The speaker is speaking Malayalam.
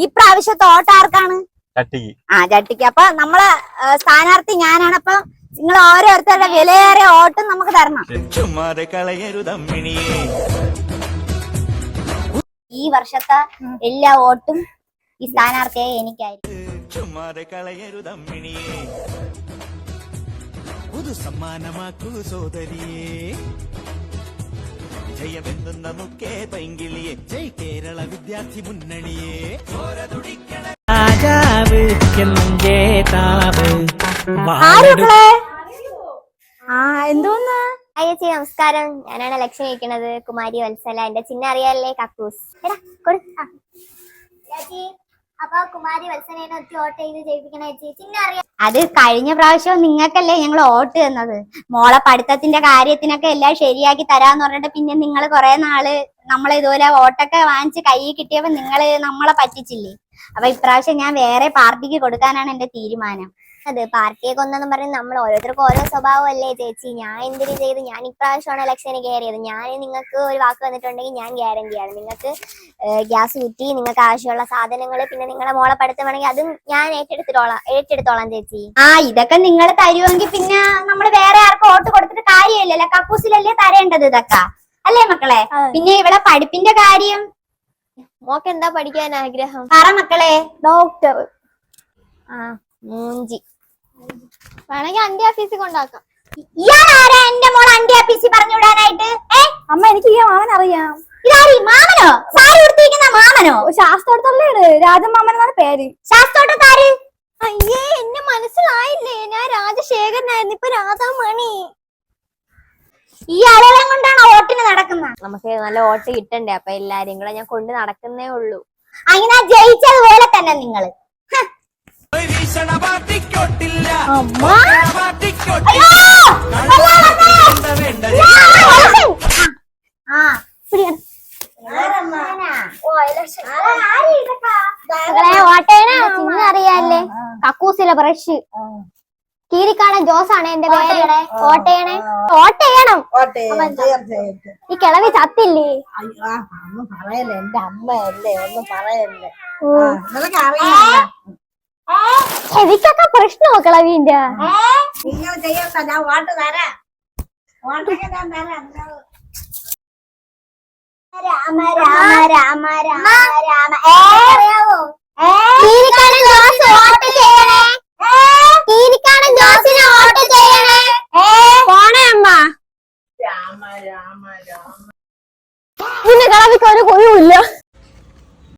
ഇപ്രാവശ്യത്തെ ഓട്ടം ആർക്കാണ്? ചട്ടിക്ക്. ചട്ടിക്ക്. അപ്പൊ നമ്മളെ സ്ഥാനാർത്ഥി ഞാനാണ്. അപ്പൊ നിങ്ങൾ ഓരോരുത്തരുടെ വിലയേറിയ ഓട്ടും നമുക്ക് തരണം. ഈ വർഷത്തെ എല്ലാ വോട്ടും ഈ സ്ഥാനാർത്ഥിയെ എനിക്കായിരിക്കും. സമ്മാനമാക്കൂ സോദരിയേ, ജയമെന്ന മുക്കേ പൈങ്കിളിയെ, ജയ് കേരള വിദ്യാർത്ഥി മുന്നണിയെ. രാജാവ് എന്തോന്ന്? ചേച്ചി നമസ്കാരം, ഞാനാണ് ഇലക്ഷൻ നയിക്കുന്നത്. കുമാരി വത്സല. എന്റെ ചിഹ്നം അറിയാല്ലേ? കക്കൂസ്. ചേച്ചി അപ്പൊ കുമാരി വത്സലേനെ ഒത്തി വോട്ട് ചെയ്ത് ജയിപ്പിക്കണ ചേച്ചി. ചിഹ്നം അറിയാം. അത് കഴിഞ്ഞ പ്രാവശ്യം നിങ്ങൾക്കല്ലേ ഞങ്ങൾ വോട്ട് തന്നത്. മോളെ പഠിത്തത്തിന്റെ കാര്യത്തിനൊക്കെ എല്ലാം ശരിയാക്കി തരാന്ന് പറഞ്ഞിട്ട് പിന്നെ നിങ്ങൾ കുറെ നാള് നമ്മളെ ഇതുപോലെ വോട്ടൊക്കെ വാങ്ങിച്ച് കയ്യിൽ കിട്ടിയപ്പോ നിങ്ങള് നമ്മളെ പറ്റിച്ചില്ലേ. അപ്പൊ ഇപ്രാവശ്യം ഞാൻ വേറെ പാർട്ടിക്ക് കൊടുക്കാനാണ് എന്റെ തീരുമാനം. അത് പാർട്ടിയെ കൊന്നെന്ന് പറഞ്ഞ് നമ്മൾ ഓരോരുത്തർക്കും ഓരോ സ്വഭാവം അല്ലേ ചേച്ചി. ഞാൻ എന്തിനു ചെയ്ത്? ഞാൻ ഇപ്രാവശ്യമാണ് ഇലക്ഷന് കയറിയത്. ഞാൻ നിങ്ങൾക്ക് ഒരു വാക്ക് വന്നിട്ടുണ്ടെങ്കിൽ ഞാൻ ഗ്യാരണ്ടിയാണ്. നിങ്ങൾക്ക് ഗ്യാസ് കുറ്റി, നിങ്ങൾക്ക് ആവശ്യമുള്ള സാധനങ്ങൾ, പിന്നെ നിങ്ങളെ മോളെ പഠിത്തമാണെങ്കിൽ അതും ഞാൻ ഏറ്റെടുത്തോളാം ചേച്ചി. ഇതൊക്കെ നിങ്ങൾ തരുമെങ്കിൽ പിന്നെ നമ്മൾ വേറെ ആർക്കും വോട്ട് കൊടുത്തിട്ട് കാര്യമില്ലല്ലോ. കക്കൂസിലല്ലേ തരേണ്ടത് ഇതൊക്കെ, അല്ലേ മക്കളെ? പിന്നെ ഇവിടെ പഠിപ്പിന്റെ കാര്യം മോക്ക് എന്താ പഠിക്കാൻ ആഗ്രഹം? പറ മക്കളെ. ഡോക്ടർ. മൂഞ്ചി വേണമെങ്കിൽ അണ്ടി ഓഫീസിൽ കൊണ്ടാക്കാം. ഇയാളാരാ എന്റെ മോൾ അണ്ടി ഓഫീസിൽ പറഞ്ഞു വിടാനായിട്ട്? അമ്മ, എനിക്ക് ഈ മാമൻ അറിയാം. ഇതാരീ മാമനോ? സാരി ഉടുത്തിരിക്കുന്ന മാമനോ? ശാസ്ത്രോട്ടല്ലേ, രാജമാമൻ എന്നാണ് പേര്. ശാസ്ത്രോട്ടക്കാര്? അയ്യേ, എന്നെ മനസ്സിലായില്ലേ? ഞാൻ രാജശേഖരനായിരുന്നു, ഇപ്പൊ രാധാമണി. ഈ ആളുകളെ കൊണ്ടാണ് വോട്ടിന് നടക്കുന്നത്. നമുക്ക് നല്ല വോട്ട് കിട്ടണ്ടേ, അപ്പൊ എല്ലാരും കൂടെ ഞാൻ കൊണ്ട് നടക്കുന്നേ ഉള്ളൂ. അങ്ങനെ ജയിച്ചതുപോലെ തന്നെ നിങ്ങള്. അറിയാല്ലേ? കക്കൂസിലെ ബ്രഷ്. കീരിക്കാടൻ ജോസാണ് എന്റെ പേര്. ഓട്ടയണം. ഈ കിളവി ചത്തില്ലേ? പറയല്ലേ, എന്റെ അമ്മയല്ലേ, ഒന്നും പറയല്ലേ. ചെവിക്കൊക്കെ പ്രശ്നമോ കിളവിന്റെ? നിങ്ങൾ ചെയ്യണ്ട, ഞാൻ വോട്ട് തരാം. വോട്ടൊക്കെ ഞാൻ തരാം. രാമ രാമ രാമ രാമ രാമ.